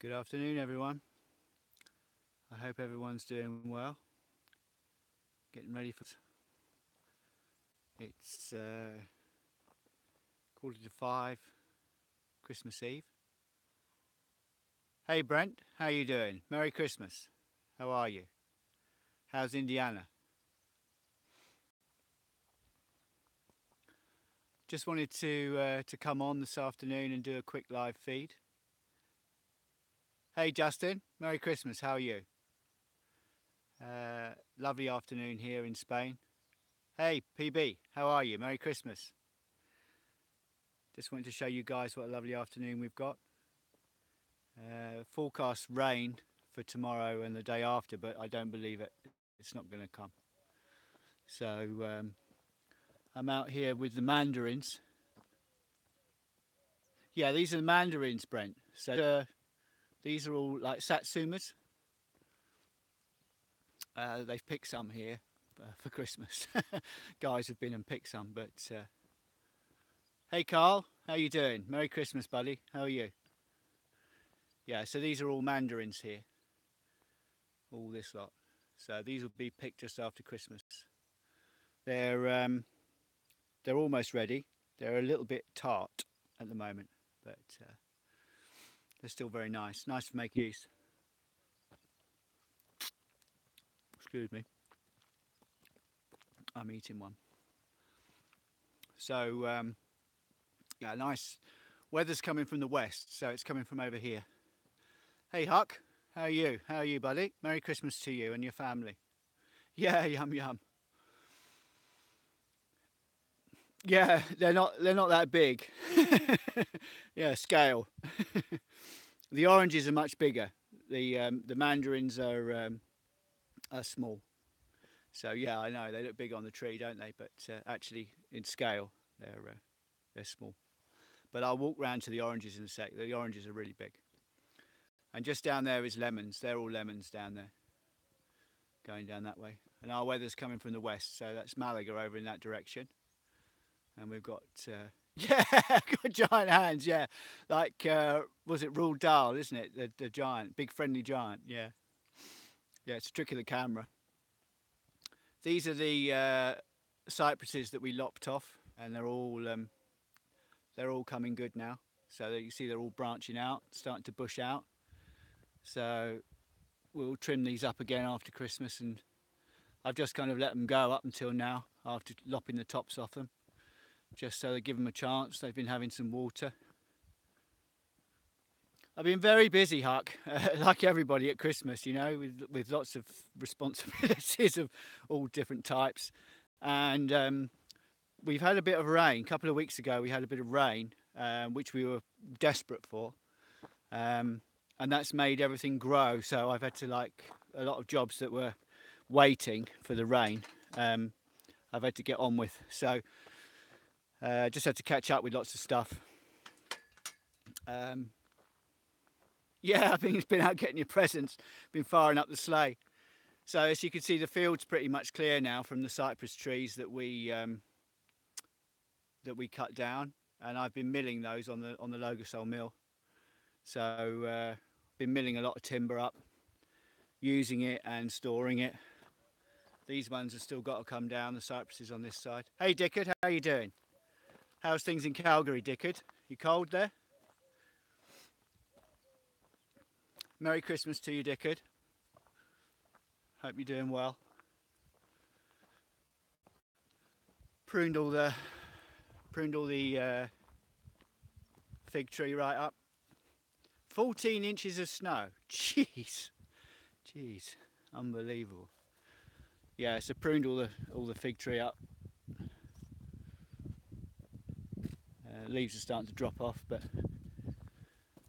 Good afternoon, everyone. I hope everyone's doing well. Getting ready for it's 4:45, Christmas Eve. Hey, Brent, how you doing? Merry Christmas. How are you? How's Indiana? Just wanted to come on this afternoon and do a quick live feed. Hey, Justin. Merry Christmas. How are you? Lovely afternoon here in Spain. Hey, PB. How are you? Merry Christmas. Just wanted to show you guys what a lovely afternoon we've got. Forecast rain for tomorrow and the day after, but I don't believe it. It's not going to come. So I'm out here with the mandarins. Yeah, these are the mandarins, Brent. So these are all like satsumas. They've picked some here for Christmas. Guys have been and picked some, but hey, Carl, how you doing? Merry Christmas, buddy. How are you? Yeah, so these are all mandarins here. All this lot. So these will be picked just after Christmas. They're almost ready. They're a little bit tart at the moment, but they're still very nice. Nice to make use. Excuse me. I'm eating one. So yeah, nice. Weather's coming from the west, so it's coming from over here. Hey, Huck, how are you? How are you, buddy? Merry Christmas to you and your family. Yeah, yum yum. Yeah, they're not that big. Yeah, scale. The oranges are much bigger. The mandarins are small. So yeah, I know they look big on the tree, don't they? But actually, in scale, they're small. But I'll walk round to the oranges in a sec. The oranges are really big. And just down there is lemons. They're all lemons down there, going down that way. And our weather's coming from the west, so that's Malaga over in that direction. And we've got yeah, got giant hands. Yeah, like was it Roald Dahl, isn't it? The giant, big friendly giant. Yeah, yeah. It's a trick of the camera. These are the cypresses that we lopped off, and they're all coming good now. So you see they're all branching out, starting to bush out. So we'll trim these up again after Christmas, and I've just kind of let them go up until now after lopping the tops off them, just so they give them a chance. They've been having some water. I've been very busy, Huck, like everybody at Christmas, you know, with lots of responsibilities of all different types. And we've had a bit of rain. A couple of weeks ago, we had a bit of rain, which we were desperate for. And that's made everything grow. So I've had to, like, a lot of jobs that were waiting for the rain, I've had to get on with. So just had to catch up with lots of stuff. Yeah, I think it's been out getting your presents, been firing up the sleigh. So as you can see, the field's pretty much clear now from the cypress trees that we cut down, and I've been milling those on the Logosol mill. So been milling a lot of timber up, using it and storing it. These ones have still got to come down, the cypresses on this side. Hey Dickard, how are you doing? How's things in Calgary, Dickard? You cold there? Merry Christmas to you, Dickard. Hope you're doing well. Pruned all the fig tree right up. 14 inches of snow. Jeez, unbelievable. Yeah, so pruned all the fig tree up. Leaves are starting to drop off,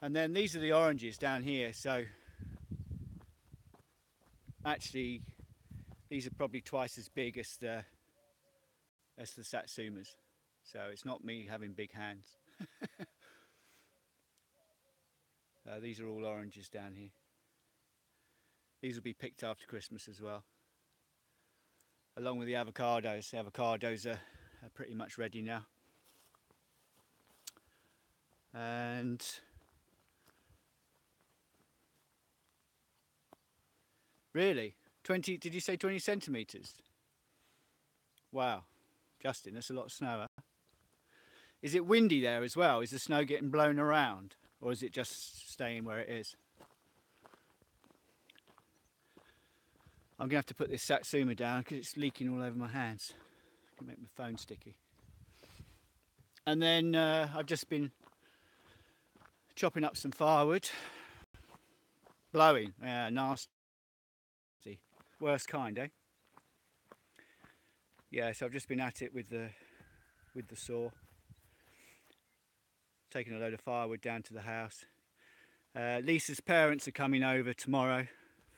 and then these are the oranges down here. So actually, these are probably twice as big as the satsumas. So it's not me having big hands. These are all oranges down here. These will be picked after Christmas as well, along with the avocados. The avocados are pretty much ready now. And Really? 20? Did you say 20 centimeters? Wow, Justin, that's a lot of snow. Huh? Is it windy there as well? Is the snow getting blown around, or is it just staying where it is? I'm gonna have to put this Satsuma down because it's leaking all over my hands. It can make my phone sticky. And then I've just been chopping up some firewood, blowing, yeah, nasty, worst kind, eh? Yeah, so I've just been at it with the saw, taking a load of firewood down to the house. Lisa's parents are coming over tomorrow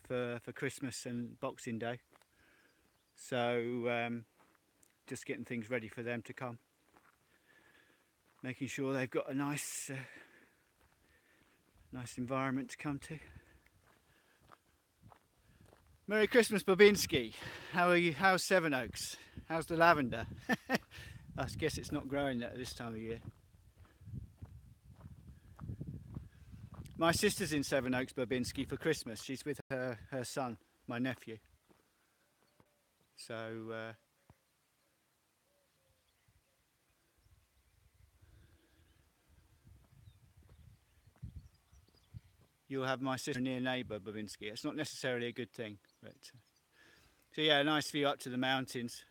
for Christmas and Boxing Day, so just getting things ready for them to come, making sure they've got a nice environment to come to. Merry Christmas, Babinski. How are you? How's Sevenoaks? How's the lavender? I guess it's not growing at this time of year. My sister's in Sevenoaks, Babinski, for Christmas. She's with her son, my nephew. So you'll have my sister near neighbour, Babinski. It's not necessarily a good thing, but so yeah, nice view up to the mountains.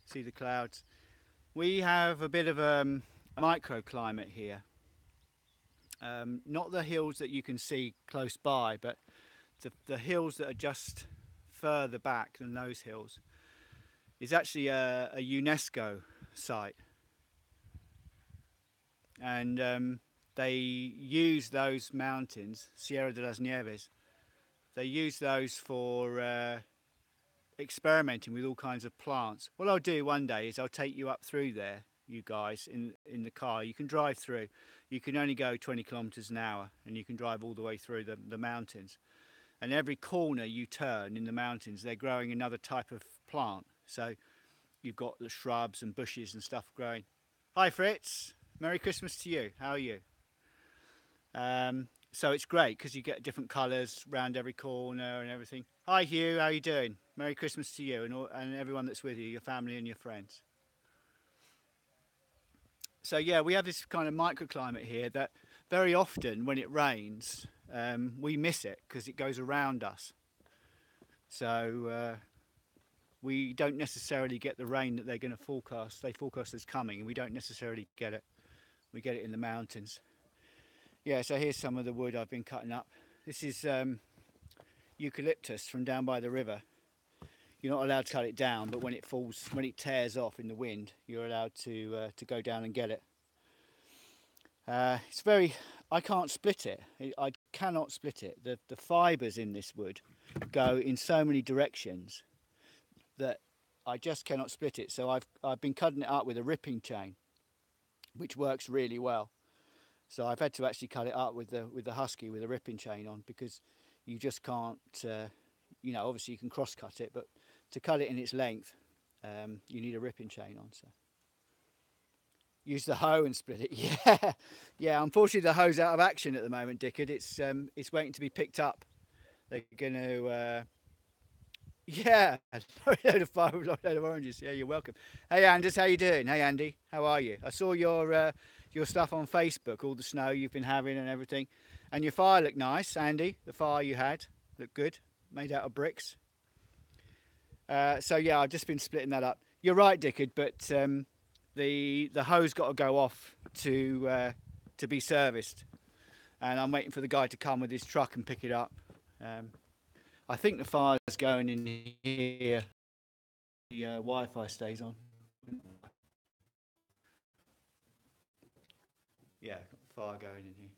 See the clouds. We have a bit of a microclimate here. Not the hills that you can see close by, but the hills that are just further back than those hills is actually a UNESCO site, and they use those mountains, Sierra de las Nieves, they use those for experimenting with all kinds of plants. What I'll do one day is I'll take you up through there, you guys, in the car. You can drive through. You can only go 20 kilometers an hour, and you can drive all the way through the mountains. And every corner you turn in the mountains, they're growing another type of plant. So you've got the shrubs and bushes and stuff growing. Hi Fritz, Merry Christmas to you. How are you? So it's great because you get different colours around every corner and everything. Hi Hugh, how are you doing? Merry Christmas to you and everyone that's with you, your family and your friends. So yeah, we have this kind of microclimate here that very often when it rains, we miss it because it goes around us. So we don't necessarily get the rain that they're going to forecast. They forecast is coming, and we don't necessarily get it. We get it in the mountains. Yeah, so here's some of the wood I've been cutting up. This is eucalyptus from down by the river. You're not allowed to cut it down, but when it falls, when it tears off in the wind, you're allowed to go down and get it. It's very, I can't split it. I cannot split it. The fibres in this wood go in so many directions that I just cannot split it. So I've been cutting it up with a ripping chain, which works really well. So I've had to actually cut it up with the husky with a ripping chain on, because you just can't, obviously you can cross cut it, but to cut it in its length, you need a ripping chain on. So use the hoe and split it. Yeah, yeah. Unfortunately, the hoe's out of action at the moment, Dickard. It's waiting to be picked up. They're going to. Yeah, load of fire, load of oranges. Yeah, you're welcome. Hey, Anders, how you doing? Hey, Andy, how are you? I saw your stuff on Facebook, all the snow you've been having and everything, and your fire looked nice, Andy. The fire you had looked good, made out of bricks. So yeah, I've just been splitting that up. You're right, Dickard, but the hose got to go off to be serviced, and I'm waiting for the guy to come with his truck and pick it up. I think the fire's going in here. The Wi-Fi stays on. Yeah, fire going in here.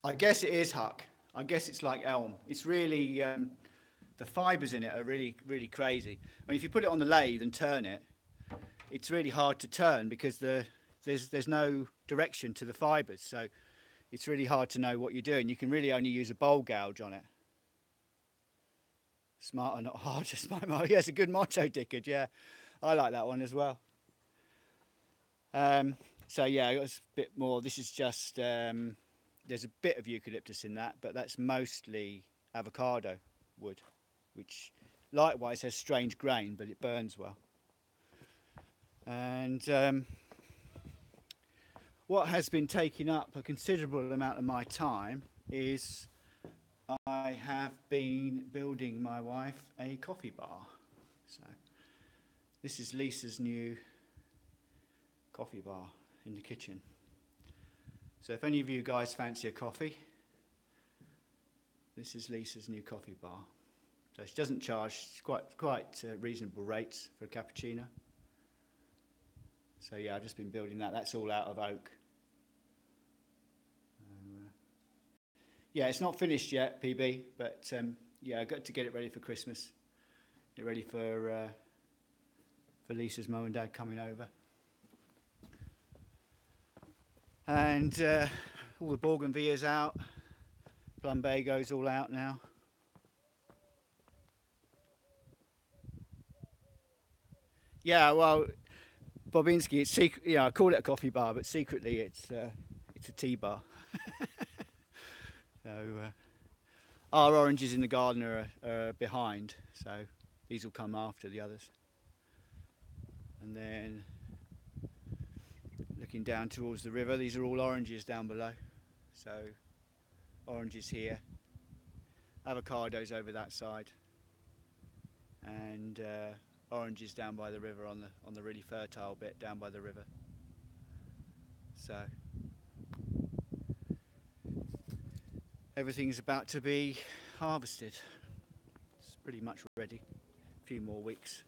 I guess it is Huck. I guess it's like elm. It's really the fibres in it are really really crazy. I mean, if you put it on the lathe and turn it, it's really hard to turn because there's no direction to the fibres. So it's really hard to know what you're doing. You can really only use a bowl gouge on it. Smarter, not harder. Smart. Yeah, it's a good motto, Dickard. Yeah, I like that one as well. So yeah, it's a bit more. This is just there's a bit of eucalyptus in that, but that's mostly avocado wood, which likewise has strange grain, but it burns well. And what has been taking up a considerable amount of my time is I have been building my wife a coffee bar. So this is Lisa's new coffee bar in the kitchen. So if any of you guys fancy a coffee, this is Lisa's new coffee bar. So she doesn't charge quite reasonable rates for a cappuccino. So yeah, I've just been building that. That's all out of oak. Yeah, it's not finished yet, PB, but yeah, I got to get it ready for Christmas. Get ready for Lisa's mum and dad coming over. And all the bougainvillea's out. Plumbago's all out now. Yeah, well, Bobinski, it's secret. Yeah, I call it a coffee bar, but secretly it's a tea bar. So our oranges in the garden are behind, so these will come after the others. And then looking down towards the river, these are all oranges down below. So oranges here, avocados over that side, and oranges down by the river on the really fertile bit down by the river. So everything's about to be harvested. It's pretty much ready. A few more weeks.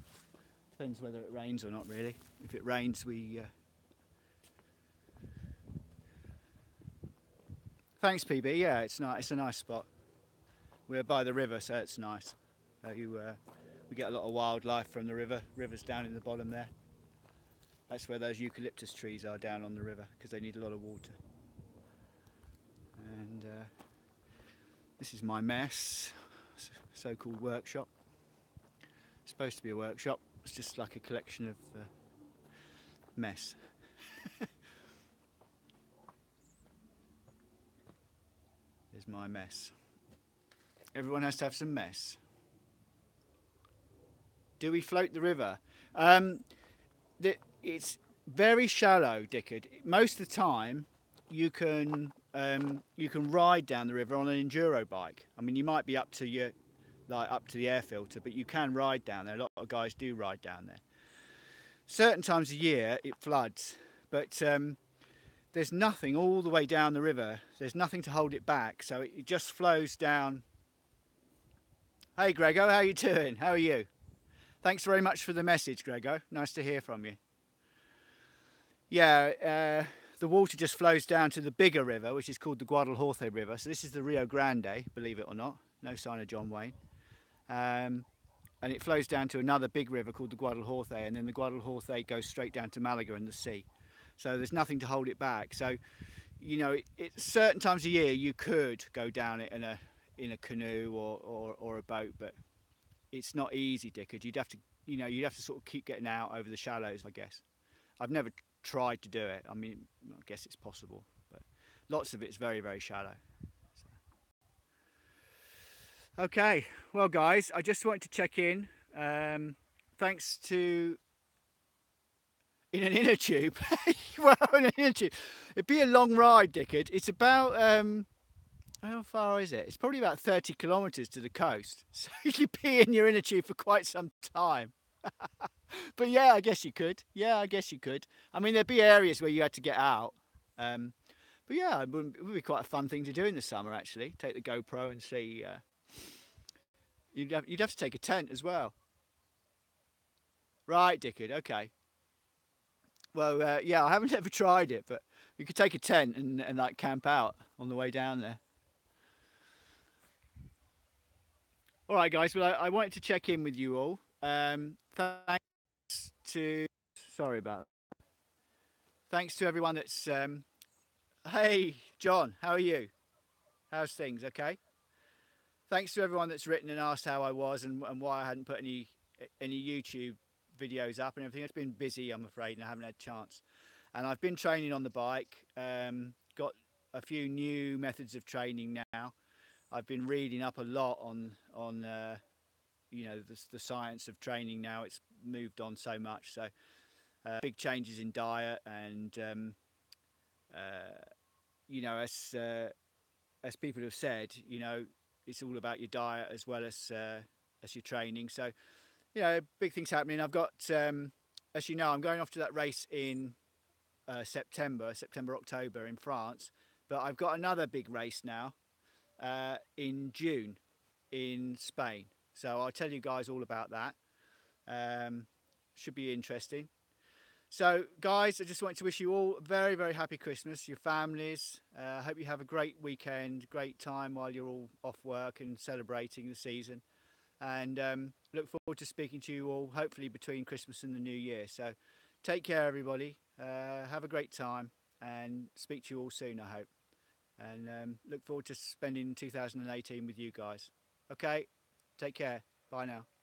Depends whether it rains or not, really. If it rains, we... Thanks, PB. Yeah, it's nice. It's a nice spot. We're by the river, so it's nice. We get a lot of wildlife from the river. River's down in the bottom there. That's where those eucalyptus trees are, down on the river, because they need a lot of water. And this is my mess, so-called workshop. It's supposed to be a workshop. It's just like a collection of mess. Here's my mess. Everyone has to have some mess. Do we float the river? It's very shallow, Dickard. Most of the time, you can ride down the river on an enduro bike. I mean, you might be up to the air filter, but you can ride down there. A lot of guys do ride down there. Certain times of year it floods, but there's nothing all the way down the river. There's nothing to hold it back, so it just flows down. Hey Grego, how you doing? How are you? Thanks very much for the message, Grego. Nice to hear from you. Yeah, the water just flows down to the bigger river, which is called the Guadalhorce River. So this is the Rio Grande, believe it or not. No sign of John Wayne. And it flows down to another big river called the Guadalhorce, and then the Guadalhorce goes straight down to Malaga and the sea. So there's nothing to hold it back. So, you know, certain times of year you could go down it in a canoe or a boat, but it's not easy, Dickard. You'd have to sort of keep getting out over the shallows, I guess. I've never tried to do it. I mean, I guess it's possible, but lots of it's very, very shallow. So. Okay, well guys, I just wanted to check in. Thanks to in an inner tube. Well, in an inner tube. It'd be a long ride, Dickard. It's about how far is it? It's probably about 30 kilometres to the coast. So you'd be in your inner tube for quite some time. But yeah, I guess you could. Yeah, I guess you could. I mean, there'd be areas where you had to get out. But yeah, it would be quite a fun thing to do in the summer, actually. Take the GoPro and see. You'd have to take a tent as well. Right, Dickard. Okay. Well, yeah, I haven't ever tried it, but you could take a tent and like camp out on the way down there. All right, guys. Well, I wanted to check in with you all. Thanks to. Sorry about that. Thanks to everyone that's. Hey, John. How are you? How's things? Okay. Thanks to everyone that's written and asked how I was and why I hadn't put any YouTube videos up and everything. It's been busy, I'm afraid, and I haven't had a chance. And I've been training on the bike. Got a few new methods of training now. I've been reading up a lot on the science of training now. It's moved on so much. So big changes in diet and uh, as people have said, it's all about your diet as your training. So big things happening. I've got, as you know, I'm going off to that race in September, October in France. But I've got another big race now in June in Spain. So I'll tell you guys all about that. Um, should be interesting. So, guys, I just want to wish you all a very, very happy Christmas, your families. I hope you have a great weekend, great time while you're all off work and celebrating the season. And look forward to speaking to you all, hopefully between Christmas and the New Year. So, take care, everybody. Have a great time and speak to you all soon, I hope. And look forward to spending 2018 with you guys. Okay, take care. Bye now.